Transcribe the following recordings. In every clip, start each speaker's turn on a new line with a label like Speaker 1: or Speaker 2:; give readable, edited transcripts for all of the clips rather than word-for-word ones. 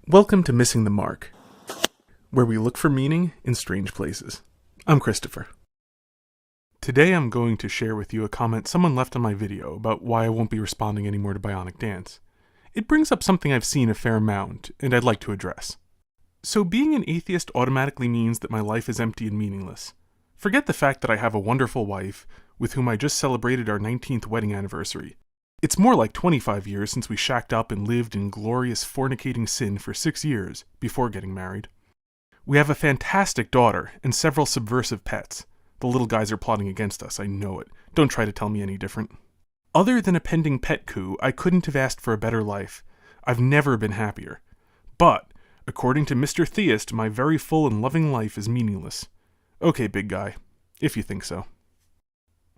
Speaker 1: Welcome to Missing the Mark, where we look for meaning in strange places. I'm Christopher. Today I'm going to share with you a comment someone left on my video about why I won't be responding anymore to Bionic Dance. It brings up something I've seen a fair amount, and I'd like to address. So being an atheist automatically means that my life is empty and meaningless. Forget the fact that I have a wonderful wife, with whom I just celebrated our 19th wedding anniversary. It's more like 25 years since we shacked up and lived in glorious fornicating sin for 6 years before getting married. We have a fantastic daughter and several subversive pets. The little guys are plotting against us, I know it. Don't try to tell me any different. Other than a pending pet coup, I couldn't have asked for a better life. I've never been happier. But, according to Mr. Theist, my very full and loving life is meaningless. Okay, big guy, if you think so.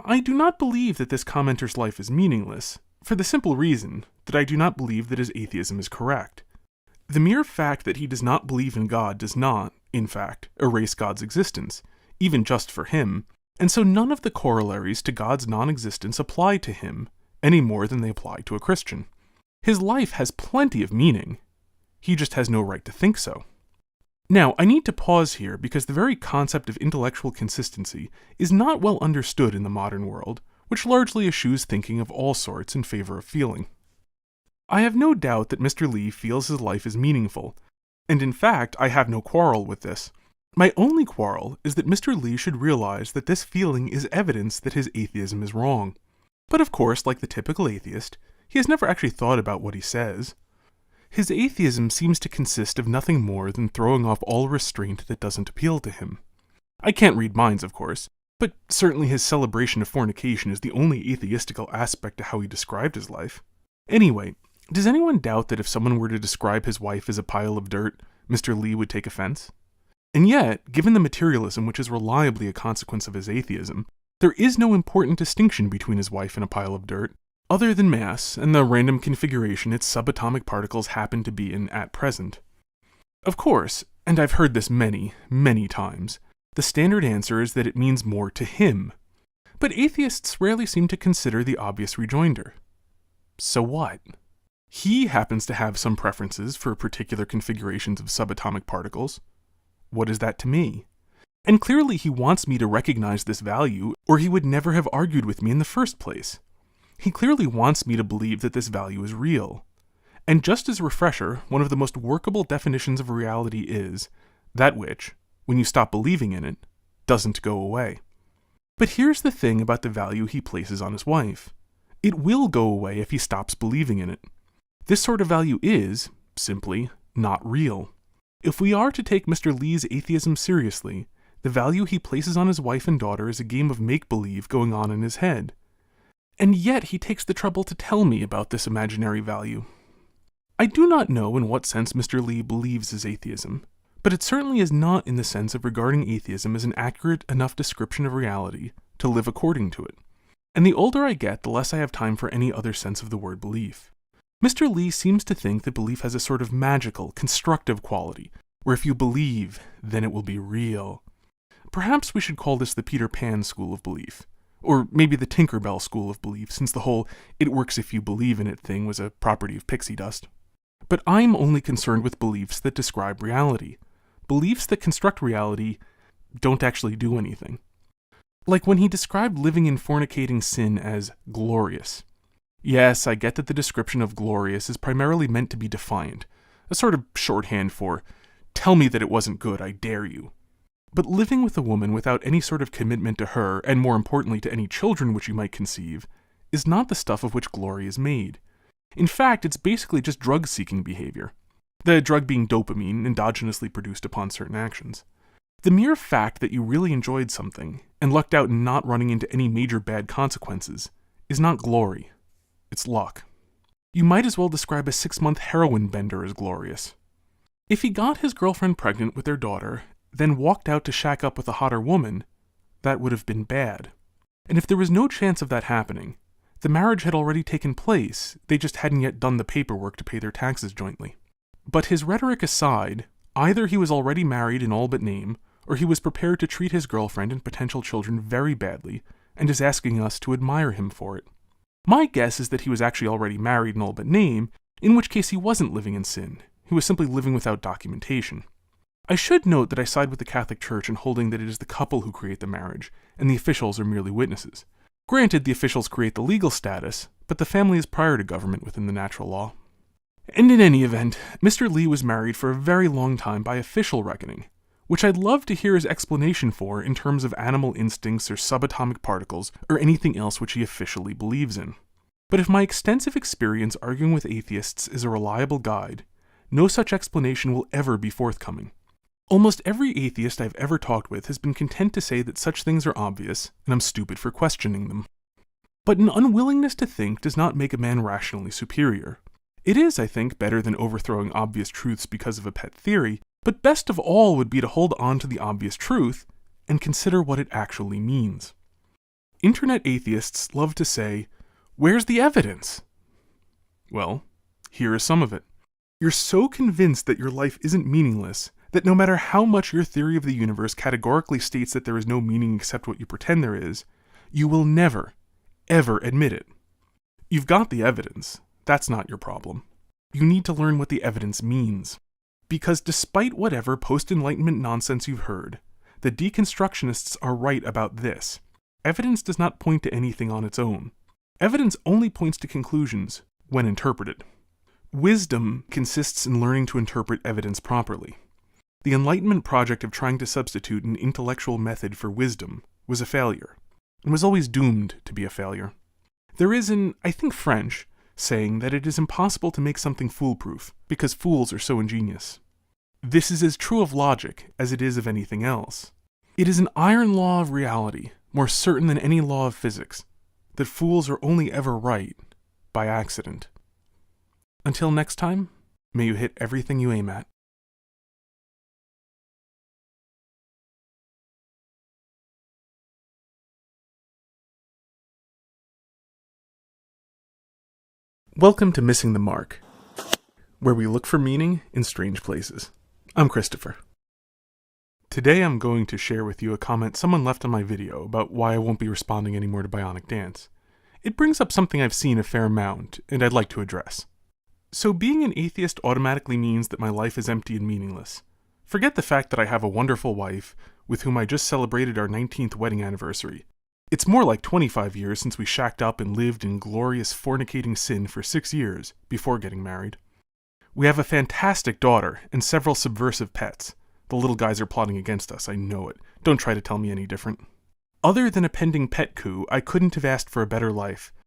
Speaker 1: I do not believe that this commenter's life is meaningless, for the simple reason that I do not believe that his atheism is correct. The mere fact that he does not believe in God does not, in fact, erase God's existence, even just for him, and so none of the corollaries to God's non-existence apply to him, any more than they apply to a Christian. His life has plenty of meaning. He just has no right to think so. Now, I need to pause here because the very concept of intellectual consistency is not well understood in the modern world, which largely eschews thinking of all sorts in favor of feeling. I have no doubt that Mr. Lee feels his life is meaningful, and in fact, I have no quarrel with this. My only quarrel is that Mr. Lee should realize that this feeling is evidence that his atheism is wrong. But of course, like the typical atheist, he has never actually thought about what he says. His atheism seems to consist of nothing more than throwing off all restraint that doesn't appeal to him. I can't read minds, of course, but certainly his celebration of fornication is the only atheistical aspect to how he described his life. Anyway, does anyone doubt that if someone were to describe his wife as a pile of dirt, Mr. Lee would take offense? And yet, given the materialism which is reliably a consequence of his atheism, there is no important distinction between his wife and a pile of dirt, other than mass and the random configuration its subatomic particles happen to be in at present. Of course, and I've heard this many, many times, the standard answer is that it means more to him. But atheists rarely seem to consider the obvious rejoinder. So what? He happens to have some preferences for particular configurations of subatomic particles. What is that to me? And clearly he wants me to recognize this value, or he would never have argued with me in the first place. He clearly wants me to believe that this value is real. And just as a refresher, one of the most workable definitions of reality is that which, when you stop believing in it, doesn't go away. But here's the thing about the value he places on his wife. It will go away if he stops believing in it. This sort of value is, simply, not real. If we are to take Mr. Lee's atheism seriously, the value he places on his wife and daughter is a game of make-believe going on in his head. And yet he takes the trouble to tell me about this imaginary value. I do not know in what sense Mr. Lee believes his atheism, but it certainly is not in the sense of regarding atheism as an accurate enough description of reality to live according to it. And the older I get, the less I have time for any other sense of the word belief. Mr. Lee seems to think that belief has a sort of magical, constructive quality, where if you believe, then it will be real. Perhaps we should call this the Peter Pan school of belief. Or maybe the Tinkerbell school of belief, since the whole "it works if you believe in it" thing was a property of pixie dust. But I'm only concerned with beliefs that describe reality. Beliefs that construct reality don't actually do anything. Like when he described living in fornicating sin as glorious. Yes, I get that the description of glorious is primarily meant to be defiant, a sort of shorthand for, tell me that it wasn't good, I dare you. But living with a woman without any sort of commitment to her, and more importantly to any children which you might conceive, is not the stuff of which glory is made. In fact, it's basically just drug-seeking behavior. The drug being dopamine, endogenously produced upon certain actions. The mere fact that you really enjoyed something, and lucked out in not running into any major bad consequences, is not glory. It's luck. You might as well describe a 6-month heroin bender as glorious. If he got his girlfriend pregnant with their daughter, then walked out to shack up with a hotter woman, that would have been bad. And if there was no chance of that happening, the marriage had already taken place, they just hadn't yet done the paperwork to pay their taxes jointly. But his rhetoric aside, either he was already married in all but name, or he was prepared to treat his girlfriend and potential children very badly, and is asking us to admire him for it. My guess is that he was actually already married in all but name, in which case he wasn't living in sin. he was simply living without documentation. I should note that I side with the Catholic Church in holding that it is the couple who create the marriage, and the officials are merely witnesses. Granted, the officials create the legal status, but the family is prior to government within the natural law. And in any event, Mr. Lee was married for a very long time by official reckoning, which I'd love to hear his explanation for in terms of animal instincts or subatomic particles or anything else which he officially believes in. But if my extensive experience arguing with atheists is a reliable guide, no such explanation will ever be forthcoming. Almost every atheist I've ever talked with has been content to say that such things are obvious, and I'm stupid for questioning them. But an unwillingness to think does not make a man rationally superior. It is, I think, better than overthrowing obvious truths because of a pet theory, but best of all would be to hold on to the obvious truth and consider what it actually means. Internet atheists love to say, "Where's the evidence?" Well, here is some of it. You're so convinced that your life isn't meaningless that no matter how much your theory of the universe categorically states that there is no meaning except what you pretend there is, you will never, ever admit it. You've got the evidence. That's not your problem. You need to learn what the evidence means. Because despite whatever post-Enlightenment nonsense you've heard, the deconstructionists are right about this. Evidence does not point to anything on its own. Evidence only points to conclusions when interpreted. Wisdom consists in learning to interpret evidence properly. The Enlightenment project of trying to substitute an intellectual method for wisdom was a failure, and was always doomed to be a failure. There is an, I think French, saying that it is impossible to make something foolproof, because fools are so ingenious. This is as true of logic as it is of anything else. It is an iron law of reality, more certain than any law of physics, that fools are only ever right by accident. Until next time, may you hit everything you aim at. Welcome to Missing the Mark, where we look for meaning in strange places. I'm Christopher. Today I'm going to share with you a comment someone left on my video about why I won't be responding anymore to Bionic Dance. It brings up something I've seen a fair amount, and I'd like to address. So being an atheist automatically means that my life is empty and meaningless. Forget the fact that I have a wonderful wife, with whom I just celebrated our 19th wedding anniversary. It's more like 25 years since we shacked up and lived in glorious fornicating sin for 6 years before getting married. We have a fantastic daughter and several subversive pets. The little guys are plotting against us, I know it. Don't try to tell me any different. Other than a pending pet coup, I couldn't have asked for a better life,